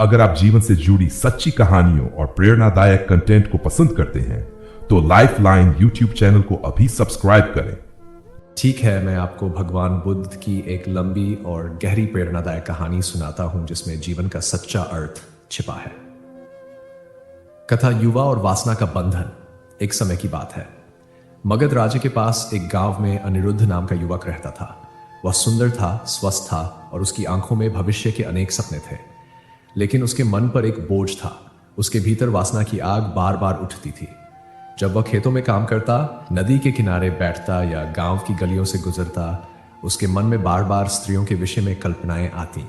अगर आप जीवन से जुड़ी सच्ची कहानियों और प्रेरणादायक कंटेंट को पसंद करते हैं तो लाइफ लाइन यूट्यूब चैनल को अभी सब्सक्राइब करें। ठीक है, मैं आपको भगवान बुद्ध की एक लंबी और गहरी प्रेरणादायक कहानी सुनाता हूं जिसमें जीवन का सच्चा अर्थ छिपा है। कथा युवा और वासना का बंधन। एक समय की बात है। मगध राज्य के पास एक गांव में अनिरुद्ध नाम का युवक रहता था। वह सुंदर था, स्वस्थ था और उसकी आंखों में भविष्य के अनेक सपने थे। लेकिन उसके मन पर एक बोझ था। उसके भीतर वासना की आग बार बार उठती थी। जब वह खेतों में काम करता, नदी के किनारे बैठता या गांव की गलियों से गुजरता, उसके मन में बार बार स्त्रियों के विषय में कल्पनाएं आती।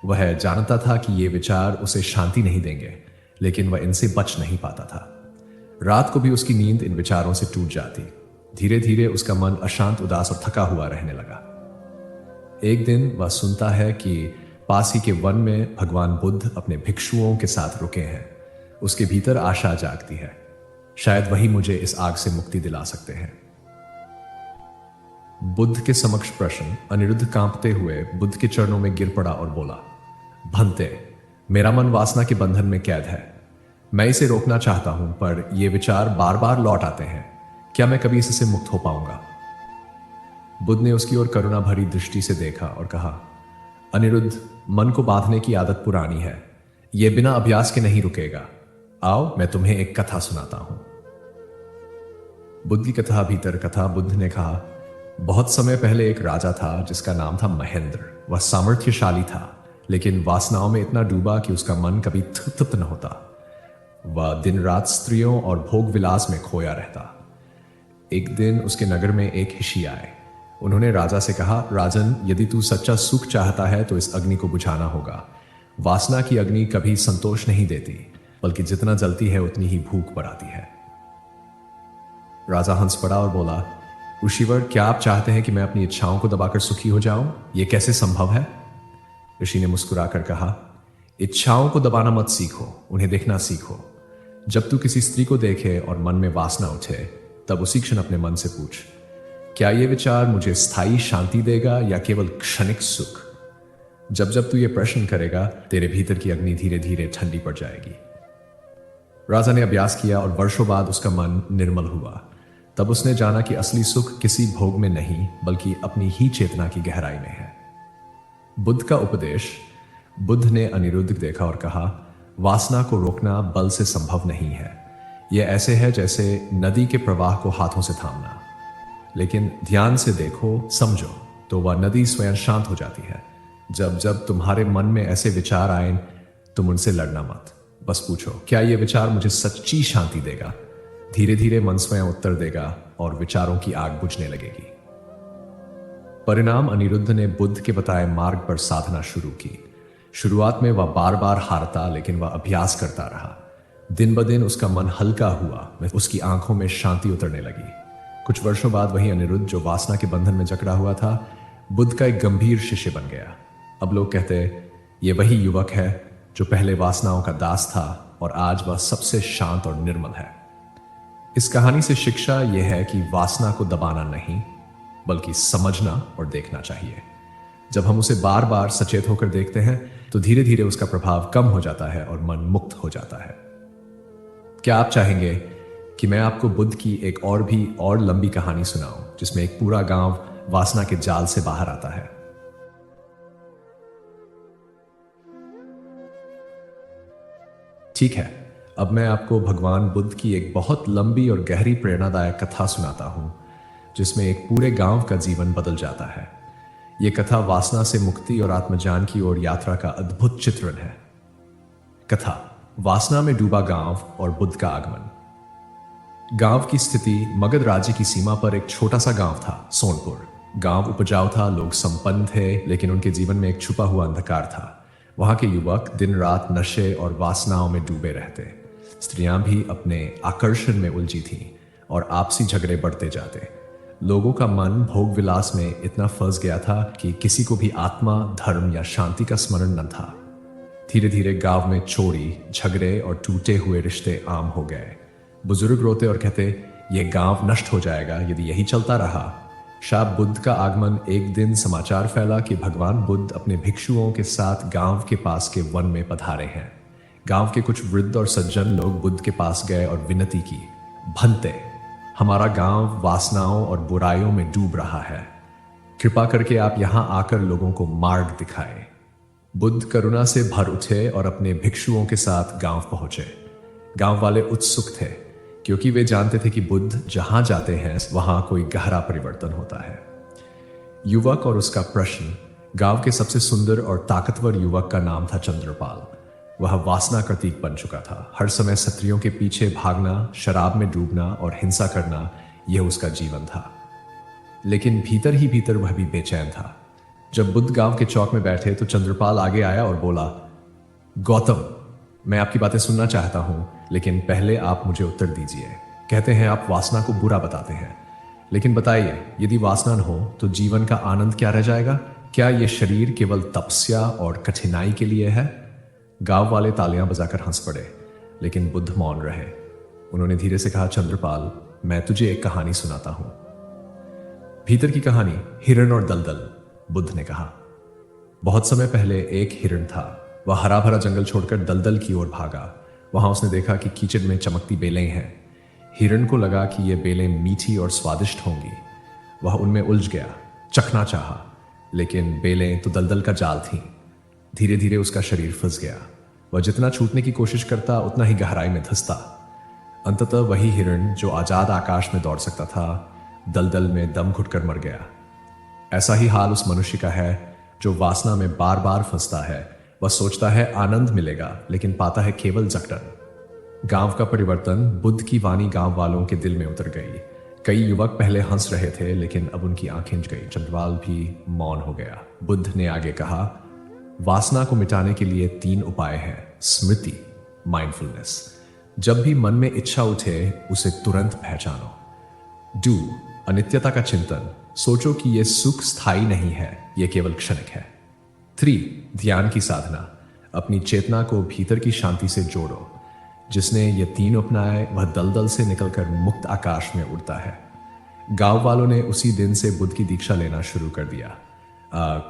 वह जानता था कि ये विचार उसे शांति नहीं देंगे, लेकिन वह इनसे बच नहीं पाता था। रात को भी उसकी नींद इन विचारों से टूट जाती। धीरे धीरे उसका मन अशांत, उदास और थका हुआ रहने लगा। एक दिन वह सुनता है कि पास ही के वन में भगवान बुद्ध अपने भिक्षुओं के साथ रुके हैं। उसके भीतर आशा जागती है, शायद वही मुझे इस आग से मुक्ति दिला सकते हैं। बुद्ध के समक्ष प्रश्न। अनिरुद्ध कांपते हुए बुद्ध के चरणों में गिर पड़ा और बोला, भंते, मेरा मन वासना के बंधन में कैद है। मैं इसे रोकना चाहता हूं, पर यह विचार बार बार लौट आते हैं। क्या मैं कभी इससे मुक्त हो पाऊंगा? बुद्ध ने उसकी ओर करुणा भरी दृष्टि से देखा और कहा, अनिरुद्ध, मन को बांधने की आदत पुरानी है। यह बिना अभ्यास के नहीं रुकेगा। आओ, मैं तुम्हें एक कथा सुनाता हूं। बुद्ध की कथा भीतर कथा। बुद्ध ने कहा, बहुत समय पहले एक राजा था जिसका नाम था महेंद्र। वह सामर्थ्यशाली था, लेकिन वासनाओं में इतना डूबा कि उसका मन कभी तृप्त न होता। वह दिन रात स्त्रियों और भोग विलास में खोया रहता। एक दिन उसके नगर में एक ऋषि आए। उन्होंने राजा से कहा, राजन, यदि तू सच्चा सुख चाहता है तो इस अग्नि को बुझाना होगा। वासना की अग्नि कभी संतोष नहीं देती, बल्कि जितना जलती है उतनी ही भूख बढ़ाती है। राजा हंस पड़ा और बोला, ऋषिवर, क्या आप चाहते हैं कि मैं अपनी इच्छाओं को दबाकर सुखी हो जाऊं? यह कैसे संभव है? ऋषि ने मुस्कुराकर कहा, इच्छाओं को दबाना मत सीखो, उन्हें देखना सीखो। जब तू किसी स्त्री को देखे और मन में वासना उठे, तब उसी क्षण अपने मन से पूछ, क्या यह विचार मुझे स्थायी शांति देगा या केवल क्षणिक सुख? जब जब तू यह प्रश्न करेगा, तेरे भीतर की अग्नि धीरे धीरे ठंडी पड़ जाएगी। राजा ने अभ्यास किया और वर्षों बाद उसका मन निर्मल हुआ। तब उसने जाना कि असली सुख किसी भोग में नहीं, बल्कि अपनी ही चेतना की गहराई में है। बुद्ध का उपदेश। बुद्ध ने अनिरुद्ध देखा और कहा, वासना को रोकना बल से संभव नहीं है। यह ऐसे है जैसे नदी के प्रवाह को हाथों से थामना। लेकिन ध्यान से देखो, समझो, तो वह नदी स्वयं शांत हो जाती है। जब जब तुम्हारे मन में ऐसे विचार आए, तुम उनसे लड़ना मत। बस पूछो, क्या यह विचार मुझे सच्ची शांति देगा? धीरे धीरे मन स्वयं उत्तर देगा और विचारों की आग बुझने लगेगी। परिणाम। अनिरुद्ध ने बुद्ध के बताए मार्ग पर साधना शुरू की। शुरुआत में वह बार बार हारता, लेकिन वह अभ्यास करता रहा। दिन ब दिन उसका मन हल्का हुआ, उसकी आंखों में शांति उतरने लगी। कुछ वर्षों बाद वही अनिरुद्ध, जो वासना के बंधन में जकड़ा हुआ था, बुद्ध का एक गंभीर शिष्य बन गया। अब लोग कहते, ये वही युवक है जो पहले वासनाओं का दास था और आज वह सबसे शांत और निर्मल है। इस कहानी से शिक्षा यह है कि वासना को दबाना नहीं, बल्कि समझना और देखना चाहिए। जब हम उसे बार बार सचेत होकर देखते हैं, तो धीरे धीरे उसका प्रभाव कम हो जाता है और मन मुक्त हो जाता है। क्या आप चाहेंगे कि मैं आपको बुद्ध की एक और लंबी कहानी सुनाऊं, जिसमें एक पूरा गांव वासना के जाल से बाहर आता है? ठीक है, अब मैं आपको भगवान बुद्ध की एक बहुत लंबी और गहरी प्रेरणादायक कथा सुनाता हूं, जिसमें एक पूरे गांव का जीवन बदल जाता है। यह कथा वासना से मुक्ति और आत्मज्ञान की ओर यात्रा का अद्भुत चित्रण है। कथा। वासना में डूबा गांव और बुद्ध का आगमन। गांव की स्थिति। मगध राज्य की सीमा पर एक छोटा सा गांव था, सोनपुर। गांव उपजाऊ था, लोग संपन्न थे, लेकिन उनके जीवन में एक छुपा हुआ अंधकार था। वहां के युवक दिन रात नशे और वासनाओं में डूबे रहते। स्त्रियां भी अपने आकर्षण में उलझी थीं और आपसी झगड़े बढ़ते जाते। लोगों का मन भोग विलास में इतना फंस गया था कि किसी को भी आत्मा, धर्म या शांति का स्मरण न था। धीरे धीरे गांव में चोरी, झगड़े और टूटे हुए रिश्ते आम हो गए। बुजुर्ग रोते और कहते, यह गांव नष्ट हो जाएगा यदि यही चलता रहा। शाप बुद्ध का आगमन एक दिन समाचार फैला कि भगवान बुद्ध अपने भिक्षुओं के साथ गांव के पास के वन में पधारे हैं। गांव के कुछ वृद्ध और सज्जन लोग बुद्ध के पास गए और विनती की, भंते, हमारा गांव वासनाओं और बुराइयों में डूब रहा है, कृपा करके आप यहां आकर लोगों को मार्ग दिखाएं। बुद्ध करुणा से भर उठे और अपने भिक्षुओं के साथ गांव पहुंचे। गांव वाले उत्सुक थे क्योंकि वे जानते थे कि बुद्ध जहां जाते हैं वहां कोई गहरा परिवर्तन होता है। युवक और उसका प्रश्न। गांव के सबसे सुंदर और ताकतवर युवक का नाम था चंद्रपाल। वह वासना का प्रतीक बन चुका था। हर समय स्त्रियों के पीछे भागना, शराब में डूबना और हिंसा करना, यह उसका जीवन था। लेकिन भीतर ही भीतर वह भी बेचैन था। जब बुद्ध गांव के चौक में बैठे तो चंद्रपाल आगे आया और बोला, गौतम, मैं आपकी बातें सुनना चाहता हूं, लेकिन पहले आप मुझे उत्तर दीजिए। कहते हैं आप वासना को बुरा बताते हैं, लेकिन बताइए, यदि वासना न हो तो जीवन का आनंद क्या रह जाएगा? क्या यह शरीर केवल तपस्या और कठिनाई के लिए है? गांव वाले तालियां बजाकर हंस पड़े, लेकिन बुद्ध मौन रहे। उन्होंने धीरे से कहा, चंद्रपाल, मैं तुझे एक कहानी सुनाता हूं। भीतर की कहानी, हिरण और दलदल। बुद्ध ने कहा, बहुत समय पहले एक हिरण था। वह हरा भरा जंगल छोड़कर दलदल की ओर भागा। वहां उसने देखा कि कीचड़ में चमकती बेलें हैं। हिरण को लगा कि ये बेलें मीठी और स्वादिष्ट होंगी। वह उनमें उलझ गया, चखना चाहा, लेकिन बेलें तो दलदल का जाल थीं। धीरे धीरे उसका शरीर फंस गया। वह जितना छूटने की कोशिश करता उतना ही गहराई में धंसता। अंततः वही हिरण जो आजाद आकाश में दौड़ सकता था, दलदल में दम घुटकर मर गया। ऐसा ही हाल उस मनुष्य का है जो वासना में बार बार फंसता है। वह सोचता है आनंद मिलेगा, लेकिन पाता है केवल जकड़न। गांव का परिवर्तन। बुद्ध की वाणी गांव वालों के दिल में उतर गई। कई युवक पहले हंस रहे थे, लेकिन अब उनकी आंखें गई। चंद्रपाल भी मौन हो गया। बुद्ध ने आगे कहा, वासना को मिटाने के लिए 3 उपाय हैं। स्मृति, माइंडफुलनेस। जब भी मन में इच्छा उठे उसे तुरंत पहचानो। डू, अनित्यता का चिंतन। सोचो कि यह सुख स्थायी नहीं है, यह केवल क्षणिक है। 3, ध्यान की साधना। अपनी चेतना को भीतर की शांति से जोड़ो। जिसने ये 3 अपनाए वह दलदल से निकलकर मुक्त आकाश में उड़ता है। गांव वालों ने उसी दिन से बुद्ध की दीक्षा लेना शुरू कर दिया।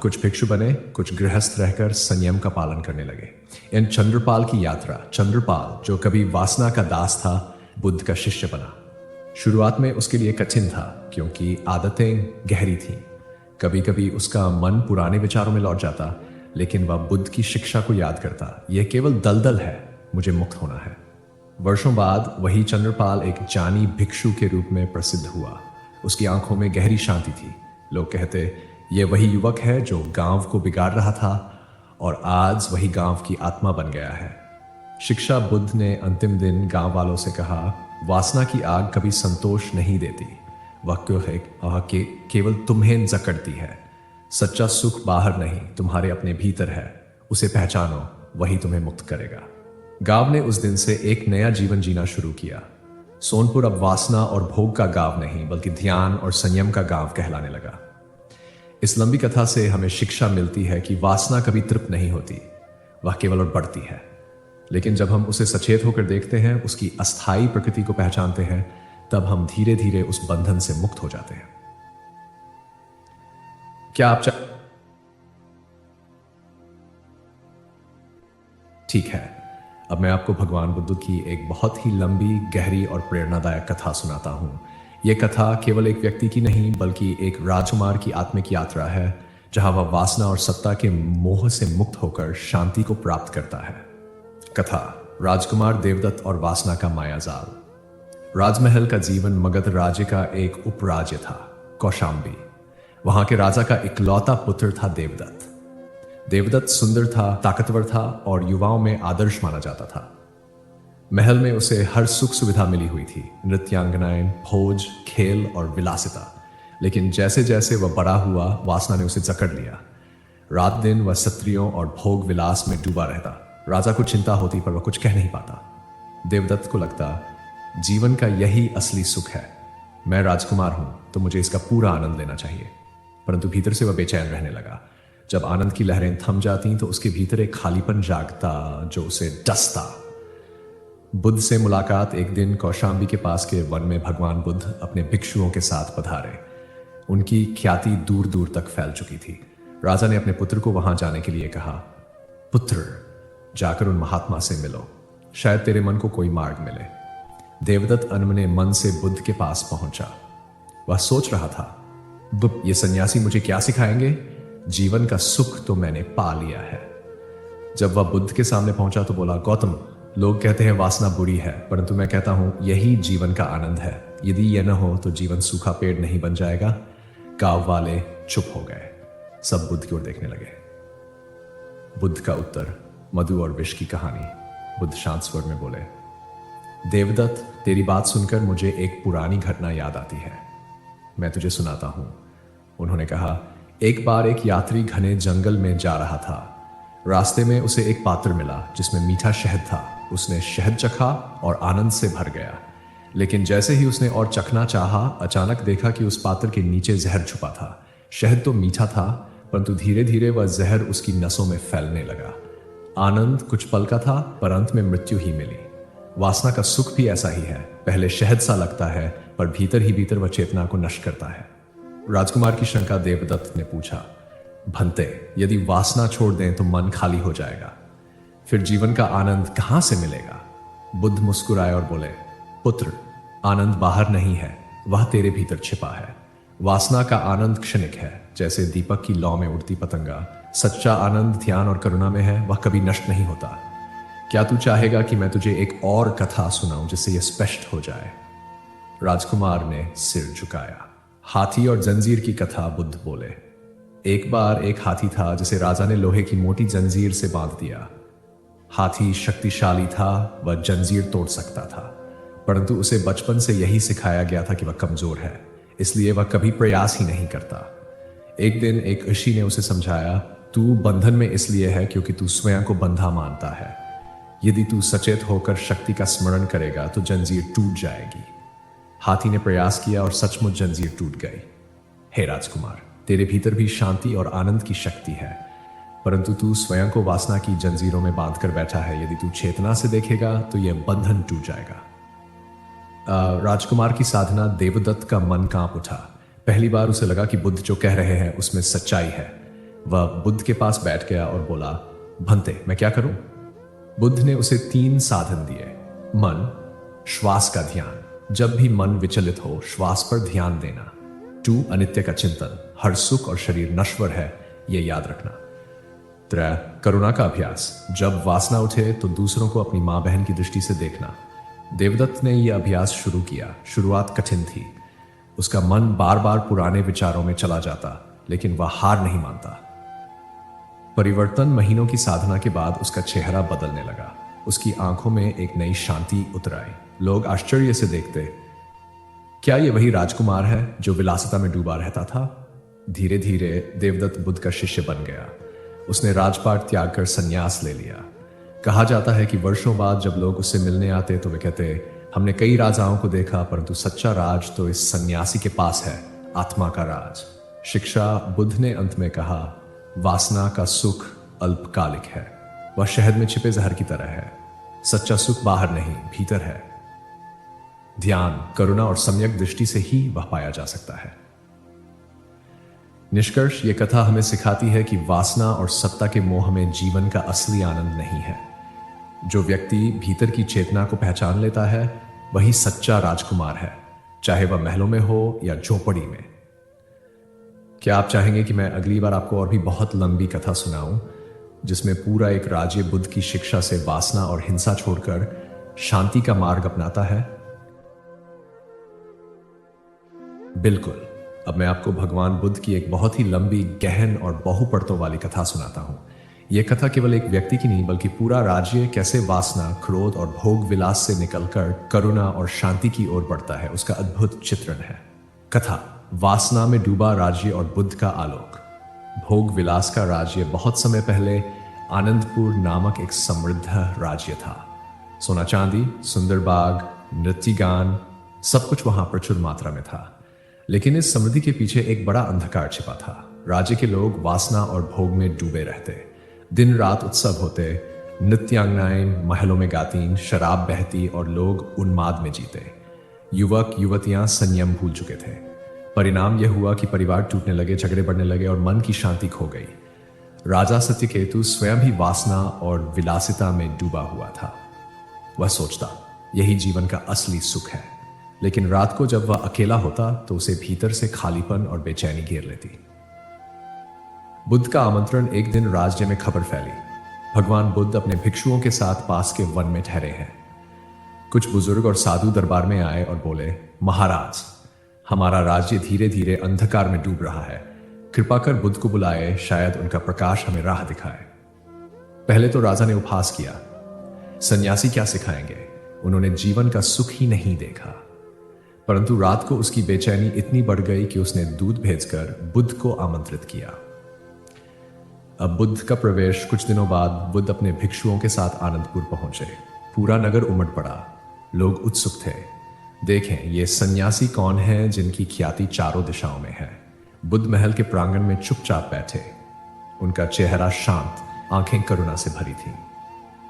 कुछ भिक्षु बने, कुछ गृहस्थ रहकर संयम का पालन करने लगे। इन चंद्रपाल की यात्रा। चंद्रपाल जो कभी वासना का दास था, बुद्ध का शिष्य बना। शुरुआत में उसके लिए कठिन था क्योंकि आदतें गहरी थीं। कभी कभी उसका मन पुराने विचारों में लौट जाता, लेकिन वह बुद्ध की शिक्षा को याद करता, यह केवल दलदल है, मुझे मुक्त होना है। वर्षों बाद वही चंद्रपाल एक जानी भिक्षु के रूप में प्रसिद्ध हुआ। उसकी आंखों में गहरी शांति थी। लोग कहते, यह वही युवक है जो गांव को बिगाड़ रहा था और आज वही गांव की आत्मा बन गया है। शिक्षा। बुद्ध ने अंतिम दिन गांव वालों से कहा, वासना की आग कभी संतोष नहीं देती। वह क्यों है कि केवल तुम्हें जकड़ती है। सच्चा सुख बाहर नहीं, तुम्हारे अपने भीतर है। उसे पहचानो, वही तुम्हें मुक्त करेगा। गांव ने उस दिन से एक नया जीवन जीना शुरू किया। सोनपुर अब वासना और भोग का गांव नहीं, बल्कि ध्यान और संयम का गांव कहलाने लगा। इस लंबी कथा से हमें शिक्षा मिलती है कि वासना कभी तृप्त नहीं होती, वह केवल और बढ़ती है। लेकिन जब हम उसे सचेत होकर देखते हैं, उसकी अस्थायी प्रकृति को पहचानते हैं, तब हम धीरे धीरे उस बंधन से मुक्त हो जाते हैं। क्या आप ठीक है, अब मैं आपको भगवान बुद्ध की एक बहुत ही लंबी, गहरी और प्रेरणादायक कथा सुनाता हूं। यह कथा केवल एक व्यक्ति की नहीं, बल्कि एक राजकुमार की आत्मिक यात्रा है, जहां वह वासना और सत्ता के मोह से मुक्त होकर शांति को प्राप्त करता है। कथा। राजकुमार देवदत्त और वासना का मायाजाल। राजमहल का जीवन मगध राज्य का एक उपराज्य था, कौशाम्बी। वहां के राजा का इकलौता पुत्र था देवदत्त। देवदत्त सुंदर था, ताकतवर था और युवाओं में आदर्श माना जाता था। महल में उसे हर सुख सुविधा मिली हुई थी, नृत्यांगनाएं, भोज, खेल और विलासिता। लेकिन जैसे जैसे वह बड़ा हुआ, वासना ने उसे जकड़ लिया। रात दिन वह स्त्रियों और भोग विलास में डूबा रहता। राजा को चिंता होती, पर वह कुछ कह नहीं पाता। देवदत्त को लगता, जीवन का यही असली सुख है। मैं राजकुमार हूं तो मुझे इसका पूरा आनंद लेना चाहिए। परंतु भीतर से वह बेचैन रहने लगा। जब आनंद की लहरें थम जाती तो उसके भीतर एक खालीपन जागता जो उसे डसता। बुद्ध से मुलाकात। एक दिन कौशाम्बी के पास के वन में भगवान बुद्ध अपने भिक्षुओं के साथ पधारे। उनकी ख्याति दूर दूर तक फैल चुकी थी। राजा ने अपने पुत्र को वहां जाने के लिए कहा, पुत्र, जाकर उन महात्मा से मिलो, शायद तेरे मन को कोई मार्ग मिले। देवदत्त अनमने मन से बुद्ध के पास पहुंचा। वह सोच रहा था, ये सन्यासी मुझे क्या सिखाएंगे? जीवन का सुख तो मैंने पा लिया है। जब वह बुद्ध के सामने पहुंचा तो बोला, गौतम, लोग कहते हैं वासना बुरी है, परंतु मैं कहता हूं यही जीवन का आनंद है। यदि यह न हो तो जीवन सूखा पेड़ नहीं बन जाएगा। गांव वाले चुप हो गए, सब बुद्ध की ओर देखने लगे। बुद्ध का उत्तर, मधु और विष की कहानी। बुद्ध शांत स्वर में बोले, देवदत्त, तेरी बात सुनकर मुझे एक पुरानी घटना याद आती है, मैं तुझे सुनाता हूं। उन्होंने कहा, एक बार एक यात्री घने जंगल में जा रहा था। रास्ते में उसे एक पात्र मिला जिसमें मीठा शहद था। उसने शहद चखा और आनंद से भर गया, लेकिन जैसे ही उसने और चखना चाहा, अचानक देखा कि उस पात्र के नीचे जहर छुपा था। शहद तो मीठा था, परंतु धीरे धीरे वह जहर उसकी नसों में फैलने लगा। आनंद कुछ पल का था, पर अंत में मृत्यु ही मिली। वासना का सुख भी ऐसा ही है, पहले शहद सा लगता है, पर भीतर ही भीतर वह चेतना को नष्ट करता है। राजकुमार की शंका देवदत्त ने पूछा, भंते, यदि वासना छोड़ दें तो मन खाली हो जाएगा, फिर जीवन का आनंद कहां से मिलेगा? बुद्ध मुस्कुराए और बोले, पुत्र, आनंद बाहर नहीं है, वह तेरे भीतर छिपा है। वासना का आनंद क्षणिक है, जैसे दीपक की लौ में उड़ती पतंगा। सच्चा आनंद ध्यान और करुणा में है, वह कभी नष्ट नहीं होता। क्या तू चाहेगा कि मैं तुझे एक और कथा सुनाऊं जिससे यह स्पष्ट हो जाए? राजकुमार ने सिर झुकाया। हाथी और जंजीर की कथा। बुद्ध बोले, एक बार एक हाथी था जिसे राजा ने लोहे की मोटी जंजीर से बांध दिया। हाथी शक्तिशाली था, वह जंजीर तोड़ सकता था, परंतु उसे बचपन से यही सिखाया गया था कि वह कमजोर है, इसलिए वह कभी प्रयास ही नहीं करता। एक दिन एक ऋषि ने उसे समझाया, तू बंधन में इसलिए है क्योंकि तू स्वयं को बंधा मानता है। यदि तू सचेत होकर शक्ति का स्मरण करेगा तो जंजीर टूट जाएगी। हाथी ने प्रयास किया और सचमुच जंजीर टूट गई। हे राजकुमार, तेरे भीतर भी शांति और आनंद की शक्ति है, परंतु तू स्वयं को वासना की जंजीरों में बांध कर बैठा है। यदि तू चेतना से देखेगा तो यह बंधन टूट जाएगा। राजकुमार की साधना। देवदत्त का मन कांप उठा। पहली बार उसे लगा कि बुद्ध जो कह रहे हैं उसमें सच्चाई है। वह बुद्ध के पास बैठ गया और बोला, भंते, मैं क्या करूं? बुद्ध ने उसे 3 साधन दिए। मन, श्वास का ध्यान, जब भी मन विचलित हो श्वास पर ध्यान देना। 2, अनित्य का चिंतन, हर सुख और शरीर नश्वर है, यह याद रखना। 3, करुणा का अभ्यास, जब वासना उठे तो दूसरों को अपनी मां बहन की दृष्टि से देखना। देवदत्त ने यह अभ्यास शुरू किया। शुरुआत कठिन थी। उसका मन बार बार पुराने विचारों में चला जाता, लेकिन वह हार नहीं मानता। परिवर्तन। महीनों की साधना के बाद उसका चेहरा बदलने लगा। उसकी आंखों में एक नई शांति उतर आई। लोग आश्चर्य से देखते, क्या यह वही राजकुमार है जो विलासिता में डूबा रहता था? धीरे धीरे देवदत्त बुद्ध का शिष्य बन गया। उसने राजपाट त्याग कर संन्यास ले लिया। कहा जाता है कि वर्षों बाद जब लोग उससे मिलने आते तो वे कहते, हमने कई राजाओं को देखा, परंतु सच्चा राज तो इस सन्यासी के पास है, आत्मा का राज। शिक्षा। बुद्ध ने अंत में कहा, वासना का सुख अल्पकालिक है, वह शहद में छिपे जहर की तरह है। सच्चा सुख बाहर नहीं, भीतर है। ध्यान, करुणा और सम्यक दृष्टि से ही वह पाया जा सकता है। निष्कर्ष। यह कथा हमें सिखाती है कि वासना और सत्ता के मोह में जीवन का असली आनंद नहीं है। जो व्यक्ति भीतर की चेतना को पहचान लेता है वही सच्चा राजकुमार है, चाहे वह महलों में हो या झोपड़ी में। क्या आप चाहेंगे कि मैं अगली बार आपको और भी बहुत लंबी कथा सुनाऊं, जिसमें पूरा एक राज्य बुद्ध की शिक्षा से वासना और हिंसा छोड़कर शांति का मार्ग अपनाता है? बिल्कुल। अब मैं आपको भगवान बुद्ध की एक बहुत ही लंबी, गहन और बहुपरतों वाली कथा सुनाता हूं। यह कथा केवल एक व्यक्ति की नहीं, बल्कि पूरा राज्य कैसे वासना, क्रोध और भोग विलास से निकलकर करुणा और शांति की ओर बढ़ता है, उसका अद्भुत चित्रण है। कथा। वासना में डूबा राज्य और बुद्ध का आलोक। भोग विलास का राज्य बहुत समय पहले आनंदपुर नामक एक समृद्ध राज्य था। सोना चांदी, सुंदर बाग, नृत्य गान, सब कुछ वहां प्रचुर मात्रा में था। लेकिन इस समृद्धि के पीछे एक बड़ा अंधकार छिपा था। राज्य के लोग वासना और भोग में डूबे रहते। दिन रात उत्सव होते, नृत्यांगनाएं महलों में गातीं, शराब बहती और लोग उन्माद में जीते। युवक युवतियां संयम भूल चुके थे। परिणाम यह हुआ कि परिवार टूटने लगे, झगड़े बढ़ने लगे और मन की शांति खो गई। राजा सत्यकेतु स्वयं ही वासना और विलासिता में डूबा हुआ था। वह सोचता यही जीवन का असली सुख है, लेकिन रात को जब वह अकेला होता तो उसे भीतर से खालीपन और बेचैनी घेर लेती। बुद्ध का आमंत्रण। एक दिन राज्य में खबर फैली, भगवान बुद्ध अपने भिक्षुओं के साथ पास के वन में ठहरे हैं। कुछ बुजुर्ग और साधु दरबार में आए और बोले, महाराज, हमारा राज्य धीरे धीरे अंधकार में डूब रहा है, कृपा कर बुद्ध को बुलाए, शायद उनका प्रकाश हमें राह दिखाए। पहले तो राजा ने उपहास किया, सन्यासी क्या सिखाएंगे, उन्होंने जीवन का सुख ही नहीं देखा। परंतु रात को उसकी बेचैनी इतनी बढ़ गई कि उसने दूत भेजकर बुद्ध को आमंत्रित किया। अब बुद्ध का प्रवेश। कुछ दिनों बाद बुद्ध अपने भिक्षुओं के साथ आनंदपुर पहुंचे। पूरा नगर उमड़ पड़ा, लोग उत्सुक थे। देखें, ये सन्यासी कौन है जिनकी ख्याति चारों दिशाओं में है। बुद्ध महल के प्रांगण में चुपचाप बैठे, उनका चेहरा शांत, आंखें करुणा से भरी थीं।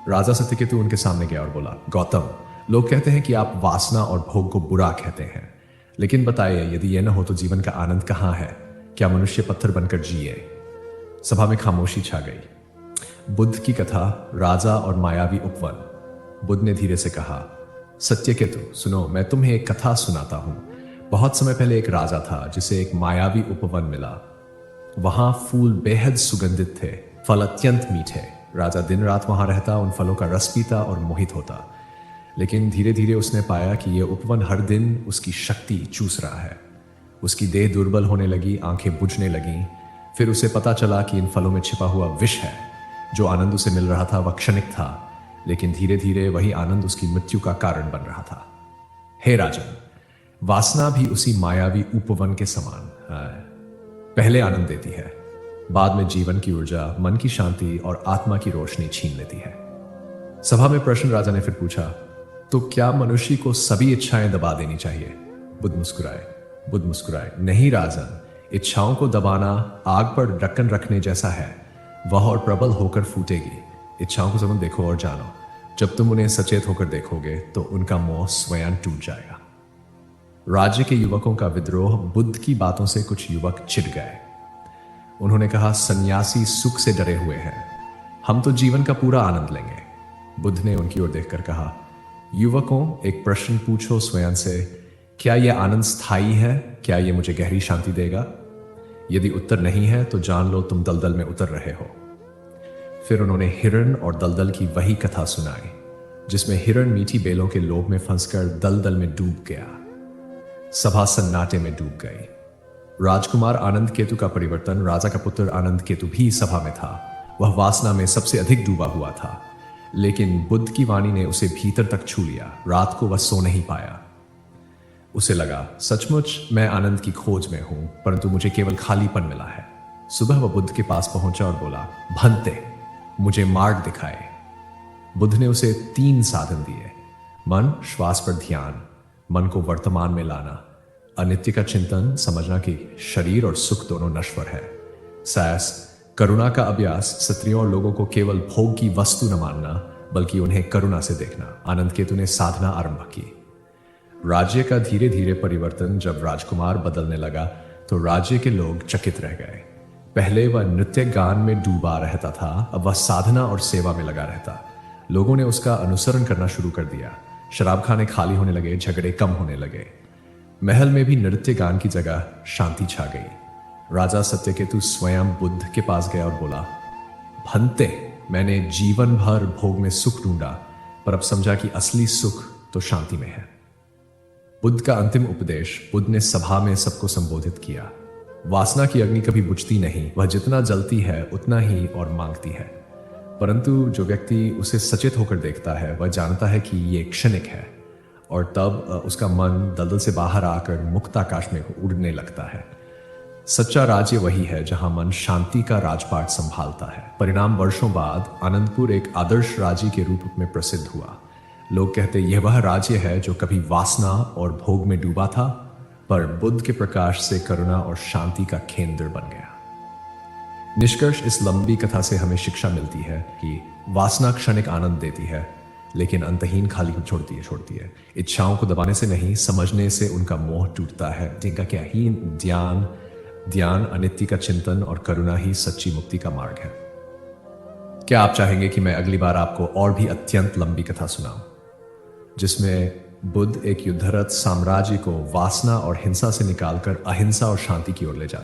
राजा सत्यकेतु उनके सामने गया और बोला, गौतम, लोग कहते हैं कि आप वासना और भोग को बुरा कहते हैं, लेकिन बताइए, यदि यह न हो तो जीवन का आनंद कहाँ है? क्या मनुष्य पत्थर बनकर जिए? सभा में खामोशी छा गई। बुद्ध की कथा, राजा और मायावी उपवन। बुद्ध ने धीरे से कहा, सत्यकेतु सुनो, मैं तुम्हें एक कथा सुनाता हूं। बहुत समय पहले एक राजा था जिसे एक मायावी उपवन मिला। वहां फूल बेहद सुगंधित थे, फल अत्यंत मीठे। राजा दिन रात वहां रहता, उन फलों का रस पीता और मोहित होता। लेकिन धीरे धीरे उसने पाया कि यह उपवन हर दिन उसकी शक्ति चूस रहा है। उसकी देह दुर्बल होने लगी, आंखें बुझने लगीं। फिर उसे पता चला कि इन फलों में छिपा हुआ विष है। जो आनंद उसे मिल रहा था वह क्षणिक था, लेकिन धीरे धीरे वही आनंद उसकी मृत्यु का कारण बन रहा था। हे राजन, वासना भी उसी मायावी उपवन के समान है। पहले आनंद देती है, बाद में जीवन की ऊर्जा, मन की शांति और आत्मा की रोशनी छीन लेती है। सभा में प्रश्न। राजा ने फिर पूछा, तो क्या मनुष्य को सभी इच्छाएं दबा देनी चाहिए? बुद्ध मुस्कुराए। नहीं राजन, इच्छाओं को दबाना आग पर ढक्कन रखने जैसा है। वह और प्रबल होकर फूटेगी। इच्छाओं को समझ देखो और जानो। जब तुम उन्हें सचेत होकर देखोगे तो उनका मोह स्वयं टूट जाएगा। राज्य के युवकों का विद्रोह। बुद्ध की बातों से कुछ युवक चिढ़ गए। उन्होंने कहा, सन्यासी सुख से डरे हुए हैं, हम तो जीवन का पूरा आनंद लेंगे। बुद्ध ने उनकी ओर देखकर कहा, युवकों, एक प्रश्न पूछो स्वयं से, क्या यह आनंद स्थायी है? क्या यह मुझे गहरी शांति देगा? यदि उत्तर नहीं है तो जान लो तुम दलदल में उतर रहे हो। फिर उन्होंने हिरण और दलदल की वही कथा सुनाई, जिसमें हिरण मीठी बेलों के लोभ में फंसकर दलदल में डूब गया। सभा सन्नाटे में डूब गई। राजकुमार आनंद केतु का परिवर्तन। राजा का पुत्र आनंद केतु भी सभा में था। वह वासना में सबसे अधिक डूबा हुआ था, लेकिन बुद्ध की वाणी ने उसे भीतर तक छू लिया। रात को वह सो नहीं पाया। उसे लगा, सचमुच मैं आनंद की खोज में हूं, परंतु मुझे केवल खालीपन मिला है। सुबह वह बुद्ध के पास पहुंचा और बोला, भंते, मुझे मार्ग दिखाए। बुद्ध ने उसे 3 साधन दिए। मन, श्वास पर ध्यान, मन को वर्तमान में लाना। अनित्य का चिंतन, समझना कि शरीर और सुख दोनों नश्वर है। साहस, करुणा का अभ्यास, क्षत्रियों और लोगों को केवल भोग की वस्तु न मानना, बल्कि उन्हें करुणा से देखना। आनंद केतु ने साधना आरंभ की। राज्य का धीरे धीरे परिवर्तन। जब राजकुमार बदलने लगा तो राज्य के लोग चकित रह गए। पहले वह नृत्य गान में डूबा रहता था, अब वह साधना और सेवा में लगा रहता। लोगों ने उसका अनुसरण करना शुरू कर दिया। शराब खाने खाली होने लगे, झगड़े कम होने लगे। महल में भी नृत्य गान की जगह शांति छा गई। राजा सत्यकेतु स्वयं बुद्ध के पास गया और बोला, भंते, मैंने जीवन भर भोग में सुख ढूंढा, पर अब समझा कि असली सुख तो शांति में है। बुद्ध का अंतिम उपदेश। बुद्ध ने सभा में सबको संबोधित किया। वासना की अग्नि कभी बुझती नहीं, वह जितना जलती है उतना ही और मांगती है। परंतु जो व्यक्ति उसे सचेत होकर देखता है वह जानता है कि ये क्षणिक है, और तब उसका मन दलदल से बाहर आकर मुक्त आकाश में उड़ने लगता है। सच्चा राज्य वही है जहां मन शांति का राजपाट संभालता है। परिणाम वर्षों बाद आनंदपुर एक आदर्श राज्य के रूप में प्रसिद्ध हुआ। लोग कहते यह वह राज्य है जो कभी वासना और भोग में डूबा था, पर बुद्ध के प्रकाश से करुणा और शांति का केंद्र बन गया। निष्कर्ष, इस लंबी कथा से हमें शिक्षा मिलती है कि वासना क्षणिक आनंद देती है, लेकिन अंतहीन खाली छोड़ती है। इच्छाओं को दबाने से नहीं, समझने से उनका मोह टूटता है। जिनका क्या ही ध्यान अनित्य का चिंतन और करुणा ही सच्ची मुक्ति का मार्ग है। क्या आप चाहेंगे कि मैं अगली बार आपको और भी अत्यंत लंबी कथा सुनाऊं, जिसमें बुद्ध एक युद्धरत साम्राज्य को वासना और हिंसा से निकालकर अहिंसा और शांति की ओर ले जाते